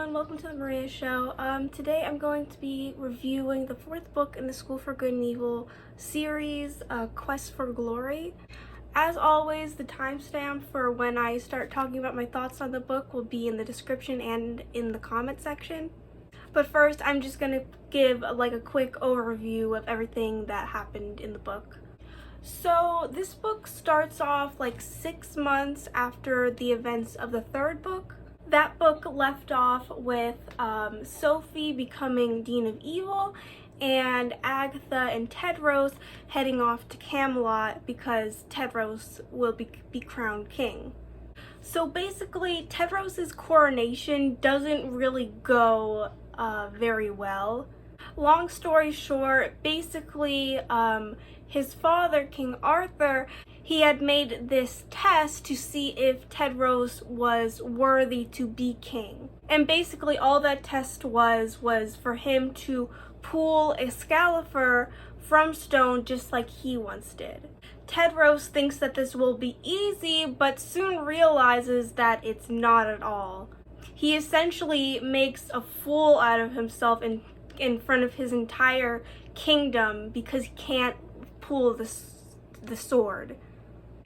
everyone, welcome to the Maria Show. Today I'm going to be reviewing the fourth book in the School for Good and Evil series, Quest for Glory. As always, the timestamp for when I start talking about my thoughts on the book will be in the description and in the comment section. But first, I'm just going to give a quick overview of everything that happened in the book. So this book starts off 6 months after the events of the third book. That book left off with Sophie becoming Dean of Evil and Agatha and Tedros heading off to Camelot because Tedros will be crowned king. So basically, Tedros' coronation doesn't really go very well. Long story short, basically, his father, King Arthur, he had made this test to see if Tedros was worthy to be king. And basically all that test was for him to pull Excalibur from stone just like he once did. Tedros thinks that this will be easy, but soon realizes that it's not at all. He essentially makes a fool out of himself in front of his entire kingdom because he can't pull the sword.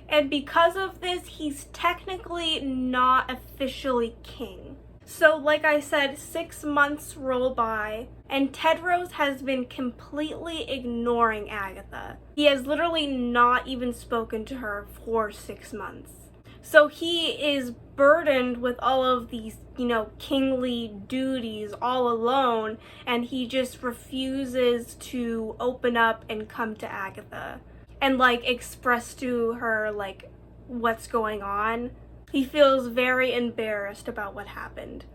And because of this, he's technically not officially king. So like I said, 6 months roll by, and Tedros has been completely ignoring Agatha. He has literally not even spoken to her for 6 months. So he is burdened with all of these, kingly duties all alone, and he just refuses to open up and come to Agatha and express to her what's going on. He feels very embarrassed about what happened.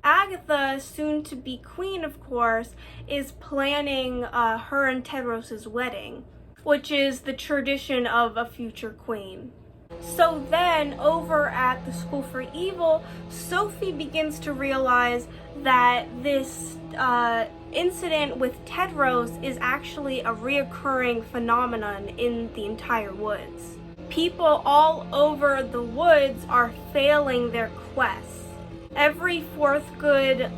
Agatha, soon to be queen of course, is planning her and Tedros' wedding, which is the tradition of a future queen. So then, over at the School for Evil, Sophie begins to realize that this incident with Tedros is actually a reoccurring phenomenon in the entire woods. People all over the woods are failing their quests. Every fourth good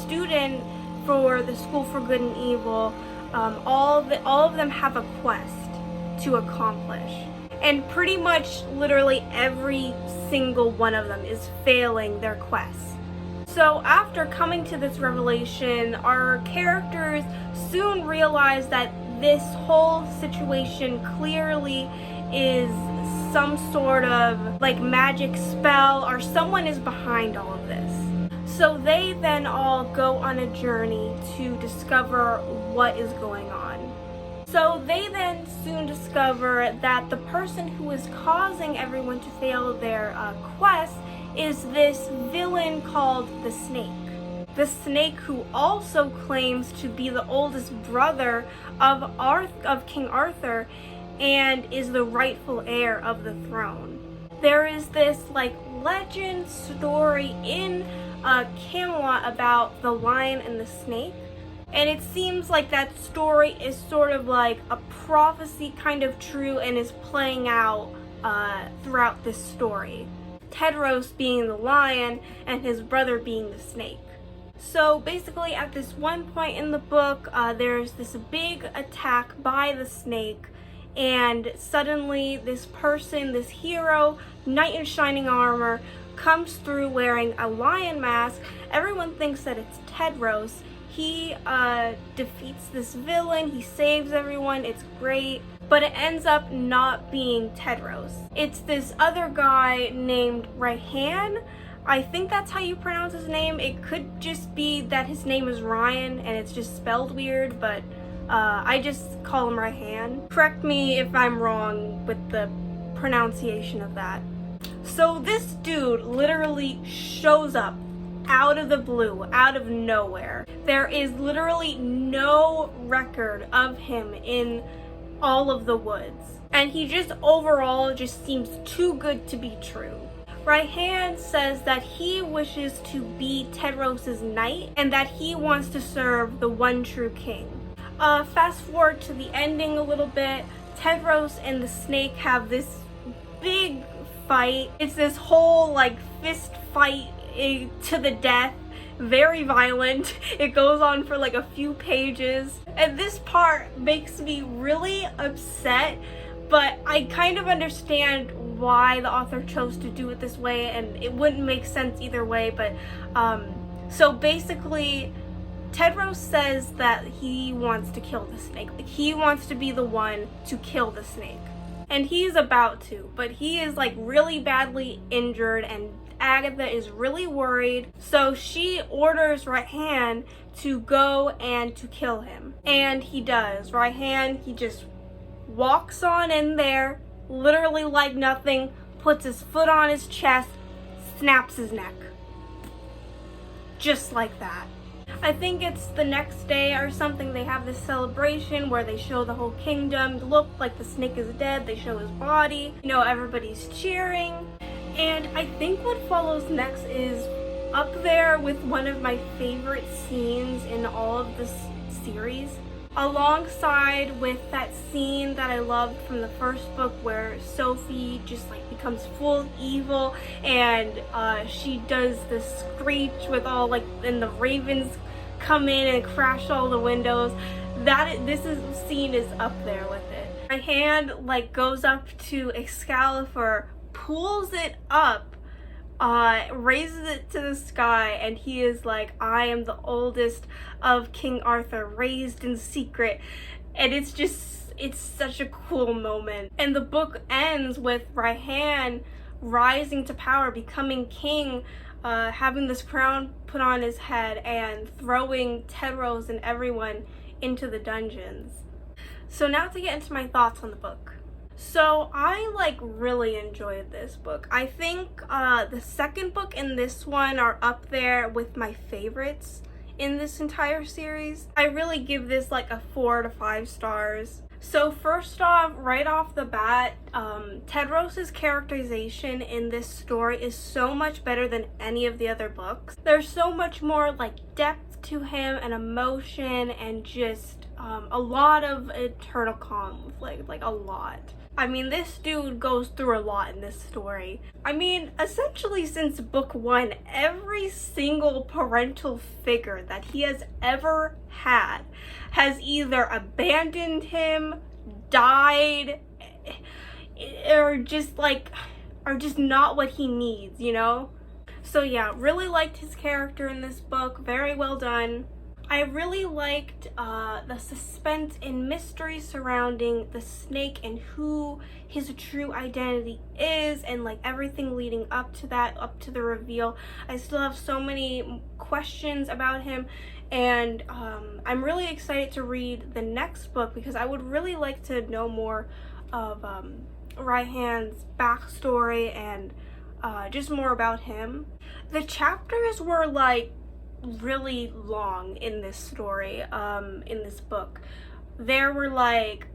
student for the School for Good and Evil, all of them have a quest to accomplish. And pretty much literally every single one of them is failing their quests. So after coming to this revelation, our characters soon realize that this whole situation clearly is some sort of magic spell, or someone is behind all of this. So they then all go on a journey to discover what is going on. So they then soon discover that the person who is causing everyone to fail their quest is this villain called the Snake. The Snake, who also claims to be the oldest brother of King Arthur and is the rightful heir of the throne. There is this legend story in Camelot about the lion and the snake. And it seems like that story is sort of like a prophecy kind of true and is playing out throughout this story. Tedros being the lion and his brother being the snake. So basically at this one point in the book, there's this big attack by the snake, and suddenly this person, this hero, knight in shining armor, comes through wearing a lion mask. Everyone thinks that it's Tedros. He defeats this villain, he saves everyone, it's great, but it ends up not being Tedros. It's this other guy named Raihan. I think that's how you pronounce his name. It could just be that his name is Ryan and it's just spelled weird, but I just call him Raihan. Correct me if I'm wrong with the pronunciation of that. So this dude literally shows up out of the blue, out of nowhere. There is literally no record of him in all of the woods. And he just overall just seems too good to be true. Raihan says that he wishes to be Tedros' knight and that he wants to serve the one true king. Fast forward to the ending a little bit. Tedros and the snake have this big fight. It's this whole fist fight to the death. very violent. It goes on for like a few pages, and this part makes me really upset, but I kind of understand why the author chose to do it this way, and it wouldn't make sense either way. But so basically Tedros says that he wants to kill the snake. Like, he wants to be the one to kill the snake. And he's about to, but he is like really badly injured, and Agatha is really worried. So she orders Raihan to go and to kill him. And he does. Raihan, he just walks on in there, literally like nothing, puts his foot on his chest, snaps his neck. Just like that. I think it's the next day or something, they have this celebration where they show the whole kingdom. Look, like the snake is dead, they show his body. You know, everybody's cheering. And I think what follows next is up there with one of my favorite scenes in all of this series. Alongside with that scene that I loved from the first book where Sophie just like becomes full evil, and she does this screech with all like, and the ravens come in and crash all the windows. Scene is up there with it. My hand like goes up to Excalibur, pulls it up, raises it to the sky, and he is like, I am the oldest of King Arthur, raised in secret. And it's such a cool moment. And the book ends with Raihan rising to power, becoming king, having this crown put on his head, and throwing Tedros and everyone into the dungeons. So now to get into my thoughts on the book. So I like really enjoyed this book. I think the second book and this one are up there with my favorites in this entire series. I really give this like a 4 to 5 stars. So first off, right off the bat, Tedros' characterization in this story is so much better than any of the other books. There's so much more like depth to him and emotion, and just a lot of internal conflict, like a lot. I mean, this dude goes through a lot in this story. I mean, essentially since book 1, every single parental figure that he has ever had has either abandoned him, died, or just not what he needs, you know? So yeah, really liked his character in this book. Very well done. I really liked the suspense and mystery surrounding the snake and who his true identity is, and like everything leading up to that, up to the reveal. I still have so many questions about him, and I'm really excited to read the next book because I would really like to know more of Raihan's backstory and just more about him. The chapters were like really long in this story, in this book. There were like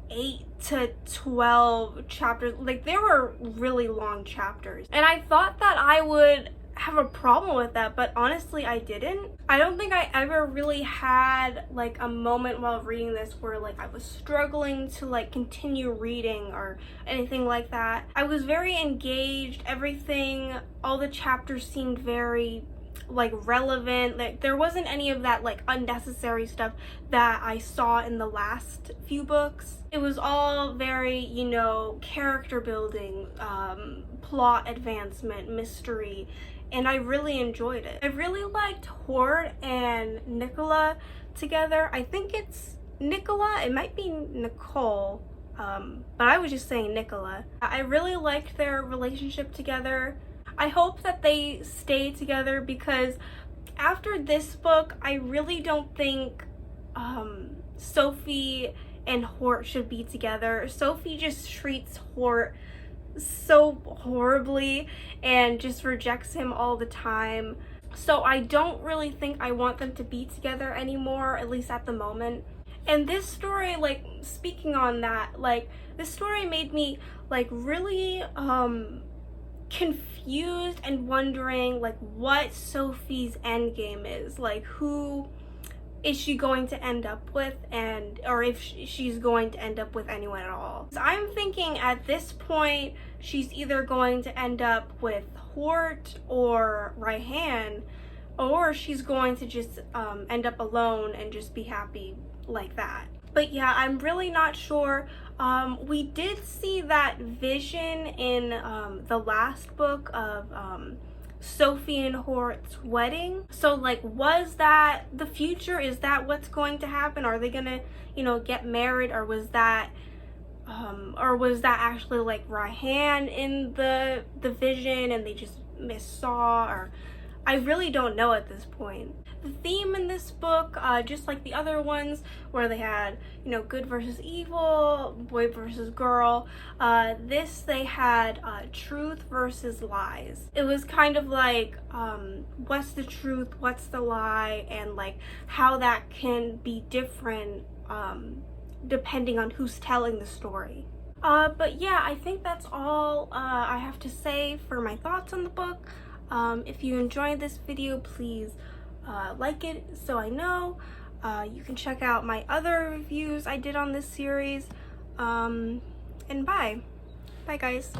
8 to 12 chapters. Like, there were really long chapters, and I thought that I would have a problem with that, but honestly I didn't. I don't think I ever really had like a moment while reading this where like I was struggling to like continue reading or anything like that. I was very engaged. Everything, all the chapters seemed very like relevant. Like, there wasn't any of that like unnecessary stuff that I saw in the last few books. It was all very, you know, character building, plot advancement, mystery, and I really enjoyed it. I really liked Hort and Nicola together. I think it's Nicola, it might be Nicole, but I was just saying Nicola. I really liked their relationship together. I hope that they stay together, because after this book, I really don't think Sophie and Hort should be together. Sophie just treats Hort so horribly and just rejects him all the time. So I don't really think I want them to be together anymore, at least at the moment. And this story, like, speaking on that, like, this story made me like really confused and wondering like what Sophie's endgame is. Like, who is she going to end up with, and or if she's going to end up with anyone at all. So I'm thinking at this point she's either going to end up with Hort or Raihan, or she's going to just end up alone and just be happy like that. But yeah, I'm really not sure. We did see that vision in the last book of Sophie and Hort's wedding. So like, was that the future? Is that what's going to happen? Are they gonna, you know, get married? Or was that actually like Rayhan in the vision and they just missaw? Or I really don't know at this point. The theme in this book, just like the other ones where they had, you know, good versus evil, boy versus girl, they had truth versus lies. It was kind of like, what's the truth, what's the lie, and like how that can be different depending on who's telling the story. But yeah, I think that's all I have to say for my thoughts on the book. If you enjoyed this video, please like it so I know. You can check out my other reviews I did on this series. And bye guys.